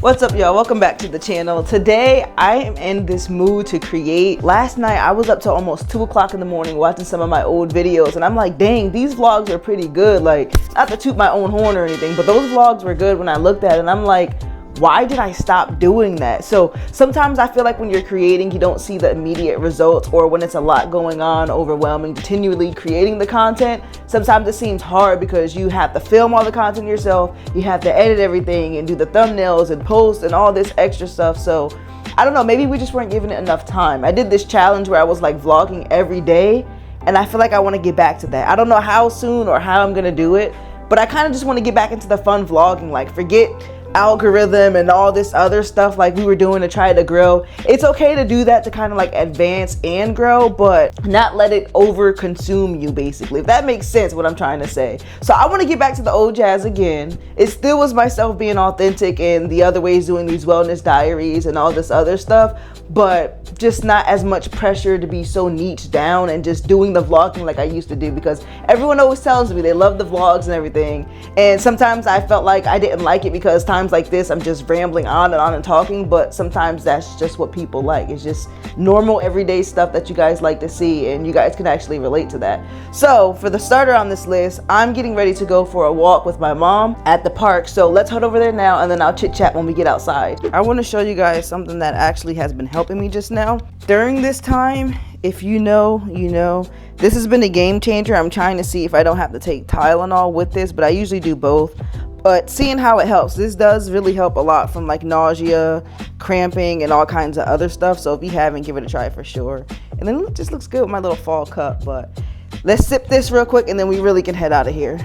What's up, y'all? Welcome back to the channel. Today I am in this mood to create. Last night I was up till almost 2 o'clock in the morning watching some of my old videos, and I'm like, dang, these vlogs are pretty good. Like, not to toot my own horn or anything, but those vlogs were good when I looked at it, and I'm like, why did I stop doing that? So sometimes I feel like when you're creating, you don't see the immediate results, or when it's a lot going on, overwhelming, continually creating the content, sometimes it seems hard because you have to film all the content yourself, you have to edit everything and do the thumbnails and post and all this extra stuff. So I don't know, maybe we just weren't giving it enough time. I did this challenge where I was like vlogging every day, and I feel like I want to get back to that. I don't know how soon or how I'm gonna do it, but I kind of just want to get back into the fun vlogging, like forget algorithm and all this other stuff like we were doing to try to grow. It's okay to do that to kind of like advance and grow, but not let it over consume you, basically, if that makes sense what I'm trying to say. So I want to get back to the old Jazz again. It still was myself being authentic and the other ways, doing these wellness diaries and all this other stuff, but just not as much pressure to be so niche down and just doing the vlogging like I used to do, because everyone always tells me they love the vlogs and everything, and sometimes I felt like I didn't like it because times like this I'm just rambling on and talking, but sometimes that's just what people like. It's just normal everyday stuff that you guys like to see, and you guys can actually relate to that. So for the starter on this list, I'm getting ready to go for a walk with my mom at the park, so let's head over there now and then I'll chit chat when we get outside. I want to show you guys something that actually has been helping me just now. During this time, if you know, you know, this has been a game changer. I'm trying to see if I don't have to take Tylenol with this, but I usually do both. But seeing how it helps, this does really help a lot from like nausea, cramping, and all kinds of other stuff. So if you haven't, give it a try for sure. And then it just looks good with my little fall cup. But let's sip this real quick and then we really can head out of here.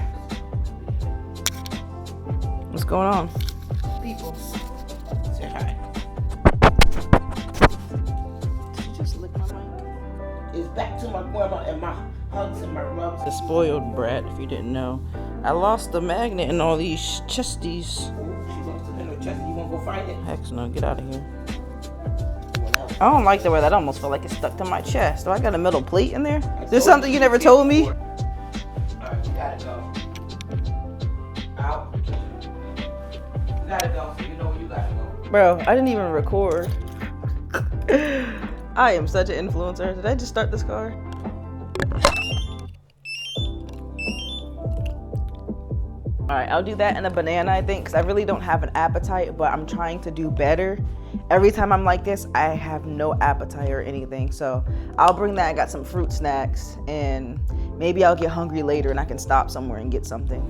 What's going on? People. Say hi. Did you just lick my mic? It's back to my grandma and my hugs and my rubs. The spoiled brat, if you didn't know. I lost the magnet in all these chesties. She lost it in her chest. You want to go find it? Heck no, get out of here. I don't like the way that almost felt like it stuck to my chest. Do I got a metal plate in there? Is there something you never told me? Alright, you gotta go. Out. You gotta go, so you know you gotta go. Bro, I didn't even record. I am such an influencer. Did I just start this car? All right, I'll do that and a banana, I think, because I really don't have an appetite, but I'm trying to do better. Every time I'm like this, I have no appetite or anything, so I'll bring that. I got some fruit snacks, and maybe I'll get hungry later and I can stop somewhere and get something.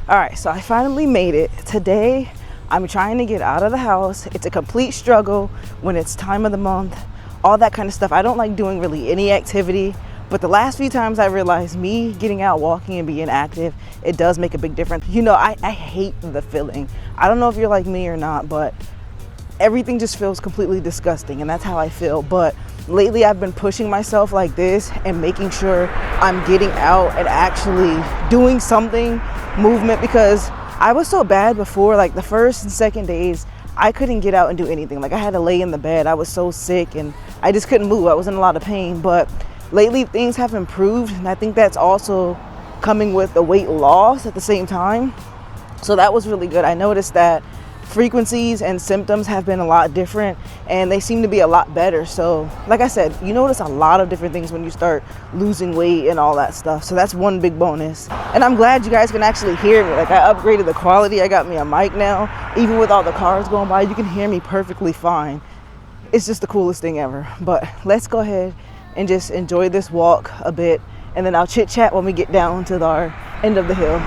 All right, so I finally made it. Today, I'm trying to get out of the house. It's a complete struggle when it's time of the month. All that kind of stuff. I don't like doing really any activity, but the last few times I realized me getting out walking and being active, it does make a big difference. You know, I hate the feeling. I don't know if you're like me or not, but everything just feels completely disgusting, and that's how I feel. But lately I've been pushing myself like this and making sure I'm getting out and actually doing something, movement, because I was so bad before, like the first and second days, I couldn't get out and do anything. Like I had to lay in the bed. I was so sick and I just couldn't move. I was in a lot of pain, but lately things have improved, and I think that's also coming with the weight loss at the same time. So that was really good. I noticed that frequencies and symptoms have been a lot different, and they seem to be a lot better. So like I said, you notice a lot of different things when you start losing weight and all that stuff. So that's one big bonus, and I'm glad you guys can actually hear me. Like I upgraded the quality. I got me a mic now. Even with all the cars going by, you can hear me perfectly fine. It's just the coolest thing ever. But let's go ahead and just enjoy this walk a bit, and then I'll chit chat when we get down to our end of the hill.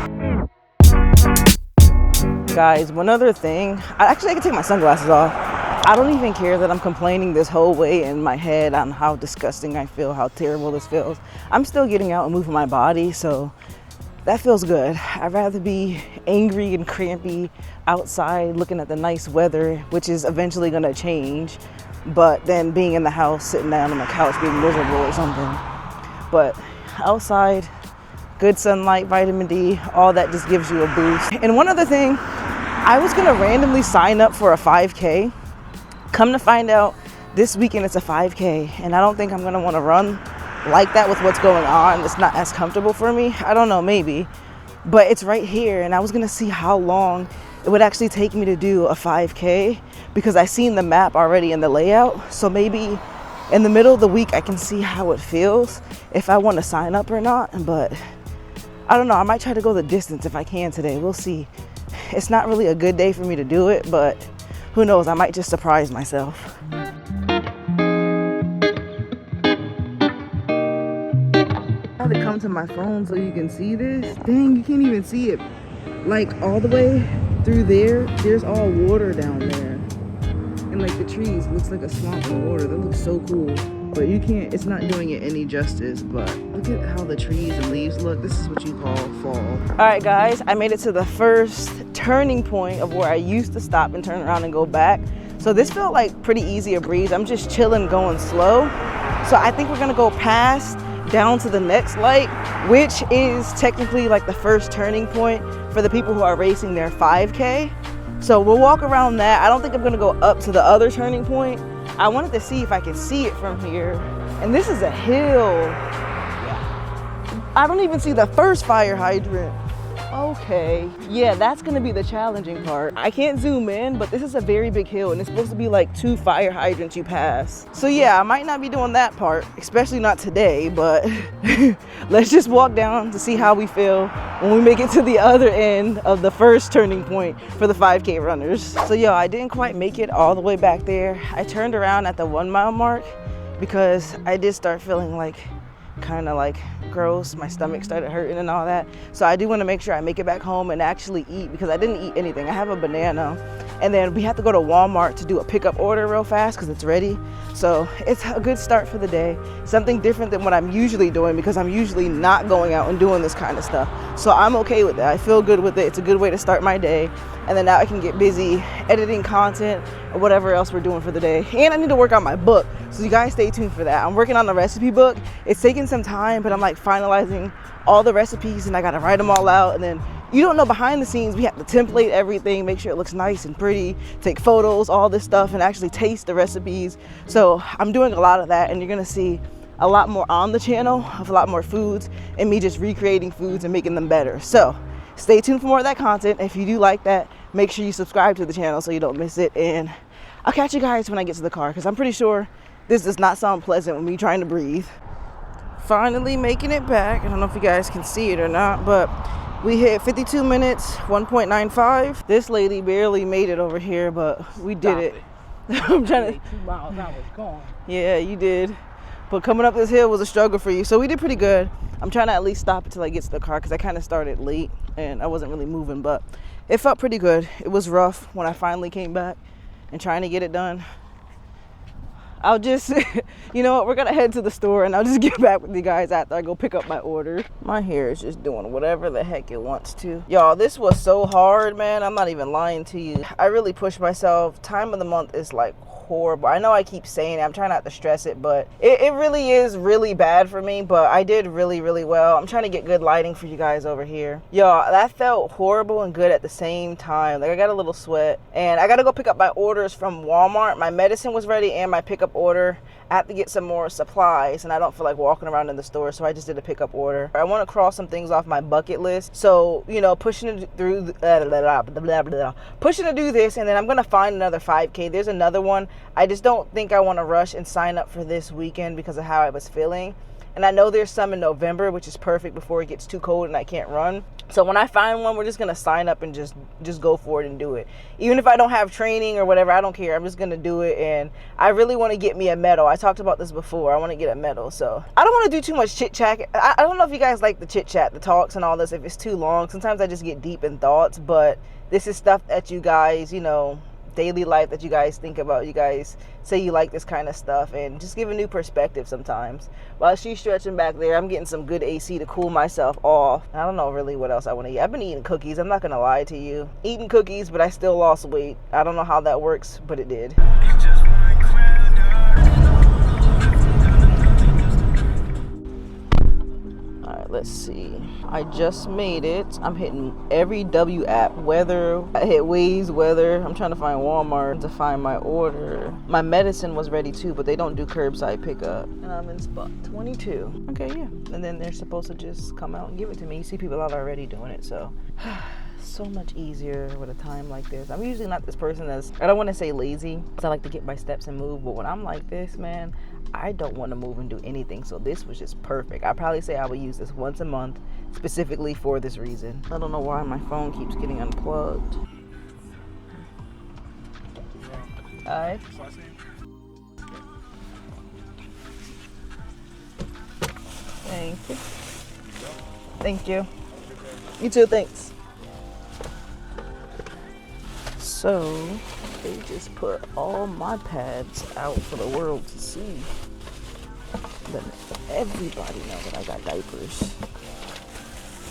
Guys, one other thing, I can take my sunglasses off. I don't even care that I'm complaining this whole way in my head on how disgusting I feel, how terrible this feels. I'm still getting out and moving my body, so that feels good. I'd rather be angry and crampy outside looking at the nice weather, which is eventually gonna change, but then being in the house, sitting down on the couch, being miserable or something. But outside, good sunlight, vitamin D, all that just gives you a boost. And one other thing, I was gonna randomly sign up for a 5K. Come to find out, this weekend it's a 5K, and I don't think I'm gonna wanna run like that with what's going on. It's not as comfortable for me. I don't know, maybe. But it's right here, and I was gonna see how long it would actually take me to do a 5K because I seen the map already in the layout. So maybe in the middle of the week I can see how it feels, if I want to sign up or not. But I don't know, I might try to go the distance if I can today. We'll see. It's not really a good day for me to do it, but who knows, I might just surprise myself. I had to come to my phone so you can see this. Dang, you can't even see it. Like all the way through there, there's all water down there. And like the trees, looks like a swamp of water. That looks so cool. But you can't, it's not doing it any justice. But look at how the trees and leaves look. This is what you call fall. All right, guys, I made it to the first turning point of where I used to stop and turn around and go back. So this felt like pretty easy a breeze. I'm just chilling, going slow. So I think we're gonna go past down to the next light, which is technically like the first turning point for the people who are racing their 5K. So we'll walk around that. I don't think I'm gonna go up to the other turning point. I wanted to see if I can see it from here. And this is a hill. I don't even see the first fire hydrant. Okay, yeah, that's gonna be the challenging part. I can't zoom in, but this is a very big hill and it's supposed to be like 2 fire hydrants you pass. So yeah, I might not be doing that part, especially not today, but let's just walk down to see how we feel when we make it to the other end of the first turning point for the 5K runners. So yo, I didn't quite make it all the way back there. I turned around at the 1 mile mark because I did start feeling like kind of like gross. My stomach started hurting and all that. So I do want to make sure I make it back home and actually eat, because I didn't eat anything. I have a banana, and then we have to go to Walmart to do a pickup order real fast because it's ready. So it's a good start for the day. Something different than what I'm usually doing, because I'm usually not going out and doing this kind of stuff. So I'm okay with that. I feel good with it. It's a good way to start my day. And then now I can get busy editing content or whatever else we're doing for the day. And I need to work on my book. So you guys stay tuned for that. I'm working on the recipe book. It's taking some time, but I'm like finalizing all the recipes and I got to write them all out. And then you don't know, behind the scenes, we have to template everything, make sure it looks nice and pretty, take photos, all this stuff, and actually taste the recipes. So I'm doing a lot of that, and you're gonna see a lot more on the channel of a lot more foods and me just recreating foods and making them better. So stay tuned for more of that content. If you do like that, make sure you subscribe to the channel so you don't miss it. And I'll catch you guys when I get to the car, because I'm pretty sure this does not sound pleasant with me trying to breathe. Finally making it back. I don't know if you guys can see it or not, but we hit 52 minutes, 1.95. This lady barely made it over here, but we did it. I'm trying to. 2 miles, I was gone. Yeah, you did. But coming up this hill was a struggle for you. So we did pretty good. I'm trying to at least stop until I get to the car, because I kind of started late and I wasn't really moving, but it felt pretty good. It was rough when I finally came back and trying to get it done. I'll just, you know what, we're gonna head to the store and I'll just get back with you guys after I go pick up my order. My hair is just doing whatever the heck it wants to. Y'all, this was so hard, man. I'm not even lying to you. I really pushed myself. Time of the month is like horrible. I know I keep saying it. I'm trying not to stress it, but it really is really bad for me. But I did really, really well. I'm trying to get good lighting for you guys over here. Y'all, that felt horrible and good at the same time. Like, I got a little sweat, and I gotta go pick up my orders from Walmart. My medicine was ready and my pickup order. I have to get some more supplies, and I don't feel like walking around in the store, so I just did a pickup order. I want to cross some things off my bucket list. So, you know, pushing to do this, and then I'm gonna find another 5K. There's another one. I just don't think I want to rush and sign up for this weekend because of how I was feeling. And I know there's some in November, which is perfect before it gets too cold and I can't run. So when I find one, we're just gonna sign up and just go for it and do it. Even if I don't have training or whatever, I don't care. I'm just gonna do it. And I really want to get me a medal. I talked about this before. I want to get a medal. So I don't want to do too much chit chat. I don't know if you guys like the chit chat, the talks and all this, if it's too long. Sometimes I just get deep in thoughts, but this is stuff that you guys, you know, daily life that you guys think about. You guys say you like this kind of stuff, and just give a new perspective sometimes. While she's stretching back there, I'm getting some good AC to cool myself off. I don't know really what else I want to eat. I've been eating cookies. I'm not gonna lie to you. Eating cookies, but I still lost weight. I don't know how that works, but it did. Alright, right, let's see. I just made it. I'm hitting every W app. Weather. I hit Waze, weather. I'm trying to find Walmart to find my order. My medicine was ready too, but they don't do curbside pickup. And I'm in spot 22. Okay, yeah. And then they're supposed to just come out and give it to me. You see people out already doing it, so. So much easier with a time like this. I'm usually not this person that's, I don't want to say lazy, because I like to get my steps and move, but when I'm like this, man, I don't want to move and do anything. So this was just perfect. I probably say I would use this once a month specifically for this reason. I don't know why my phone keeps getting unplugged. Alright. Thank you. Thank you. You too, thanks. So they just put all my pads out for the world to see. Let everybody know that I got diapers.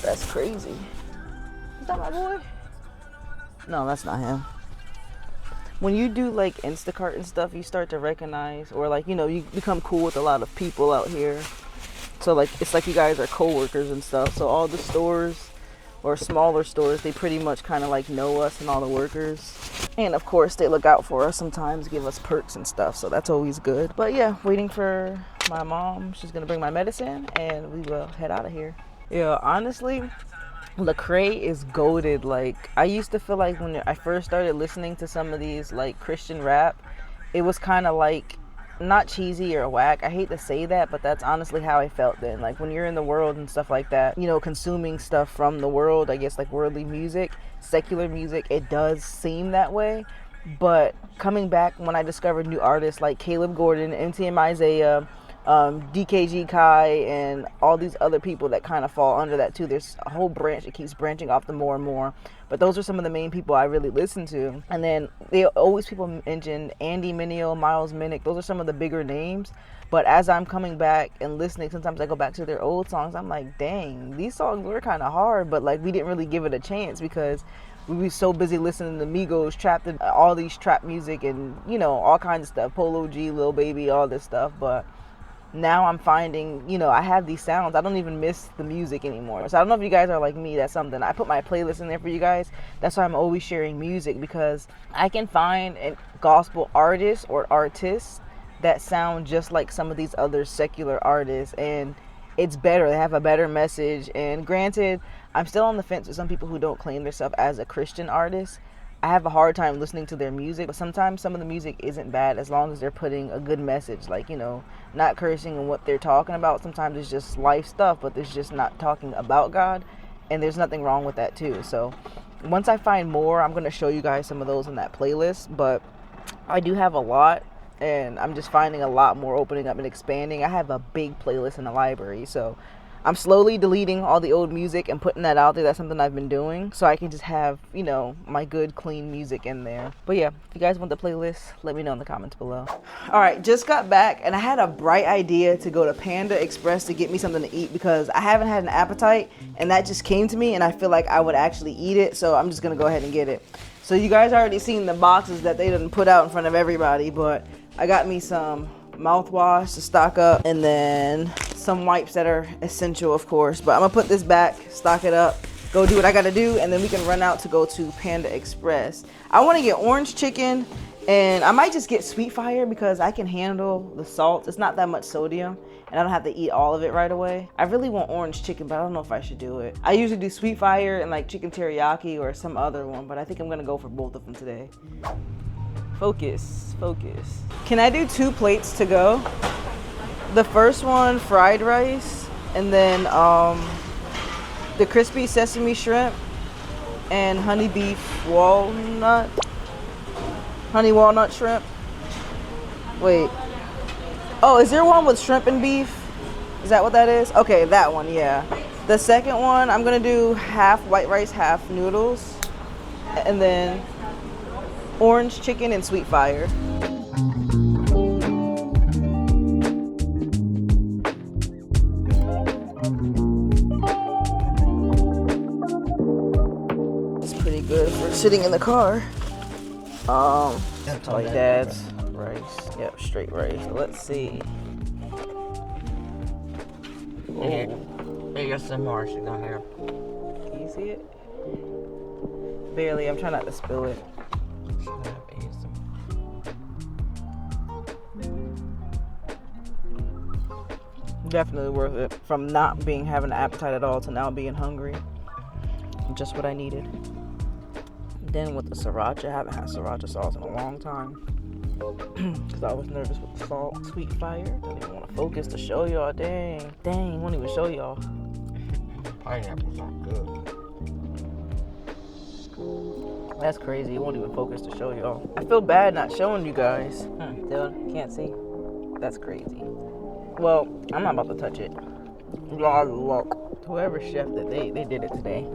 That's crazy. Is that my boy? No, that's not him. When you do like Instacart and stuff, you start to recognize, or like, you know, you become cool with a lot of people out here. So like, it's like you guys are co-workers and stuff. So all the stores or smaller stores, they pretty much kind of like know us and all the workers. And of course they look out for us sometimes, give us perks and stuff, so that's always good. But yeah, waiting for my mom. She's gonna bring my medicine and we will head out of here. Yeah, honestly, Lecrae is goated. Like, I used to feel like when I first started listening to some of these like Christian rap, it was kind of like not cheesy or whack. I hate to say that, but that's honestly how I felt then. Like when you're in the world and stuff like that, you know, consuming stuff from the world, I guess like worldly music, secular music, it does seem that way. But coming back when I discovered new artists like Caleb Gordon, MTM Isaiah, DKG Kai, and all these other people that kind of fall under that too. There's a whole branch. It keeps branching off the more and more. But those are some of the main people I really listen to. And then they always people mention Andy Mineo, Miles Minnick. Those are some of the bigger names. But as I'm coming back and listening, sometimes I go back to their old songs. I'm like, dang, these songs were kind of hard, but like we didn't really give it a chance because we were so busy listening to Migos, trapped in all these trap music and, you know, all kinds of stuff. Polo G, Lil Baby, all this stuff. But now I'm finding, you know, I have these sounds. I don't even miss the music anymore. So I don't know if you guys are like me. That's something. I put my playlist in there for you guys. That's why I'm always sharing music, because I can find a gospel artists or artists that sound just like some of these other secular artists, and it's better. They have a better message. And granted, I'm still on the fence with some people who don't claim themselves as a Christian artist. I have a hard time listening to their music, but sometimes some of the music isn't bad as long as they're putting a good message, like, you know, not cursing and what they're talking about. Sometimes it's just life stuff, but it's just not talking about God, and there's nothing wrong with that too. So once I find more, I'm going to show you guys some of those in that playlist, but I do have a lot, and I'm just finding a lot more opening up and expanding. I have a big playlist in the library, so I'm slowly deleting all the old music and putting that out there. That's something I've been doing, so I can just have, you know, my good, clean music in there. But yeah, if you guys want the playlist, let me know in the comments below. All right, just got back, and I had a bright idea to go to Panda Express to get me something to eat because I haven't had an appetite, and that just came to me, and I feel like I would actually eat it, so I'm just gonna go ahead and get it. So you guys already seen the boxes that they didn't put out in front of everybody, but I got me some mouthwash to stock up, and then some wipes that are essential, of course. But I'm gonna put this back, stock it up, go do what I gotta do, and then we can run out to go to Panda Express. I want to get orange chicken, and I might just get sweet fire because I can handle the salt. It's not that much sodium, and I don't have to eat all of it right away. I really want orange chicken, but I don't know if I should do it. I usually do sweet fire and like chicken teriyaki or some other one, but I think I'm gonna go for both of them today. Focus, focus. Can I do 2 plates to go? The first one, fried rice, and then the crispy sesame shrimp and honey walnut shrimp. Wait. Oh, is there one with shrimp and beef? Is that what that is? Okay, that one, yeah. The second one, I'm gonna do half white rice, half noodles, and then orange chicken and sweet fire. It's pretty good for sitting in the car. That's all your dad's rice. Yep, straight rice. So let's see. Oh. ASMR she got here. Can you see it? Barely. I'm trying not to spill it. She gonna have ASMR. Definitely worth it. From not having an appetite at all to now being hungry. Just what I needed. Then with the sriracha, I haven't had sriracha sauce in a long time. Because I was nervous with the salt. Sweet fire. Don't even want to focus to show y'all. Dang, won't even show y'all. Pineapples are good. That's crazy. It won't even focus to show y'all. I feel bad not showing you guys. Still can't see. That's crazy. Well, I'm not about to touch it. Y'all look. Whoever chef that they did it today.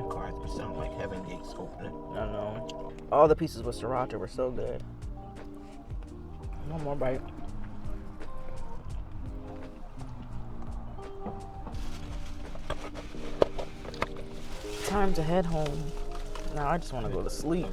God, it sounds like heaven gates opening. I know. All the pieces with sriracha were so good. One more bite. Time to head home. Now I just want to go to sleep.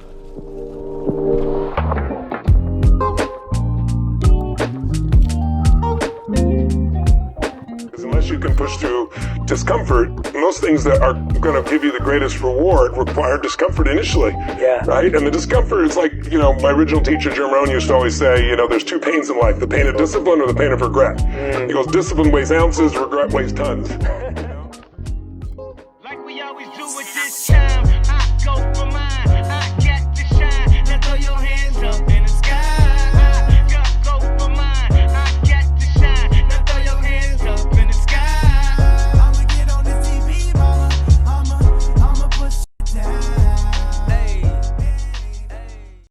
Unless you can push through discomfort, most things that are going to give you the greatest reward require discomfort initially. Yeah. Right? And the discomfort is like, my original teacher, Jim Rohn, used to always say, there's two pains in life, the pain of discipline or the pain of regret. He goes, discipline weighs ounces, regret weighs tons.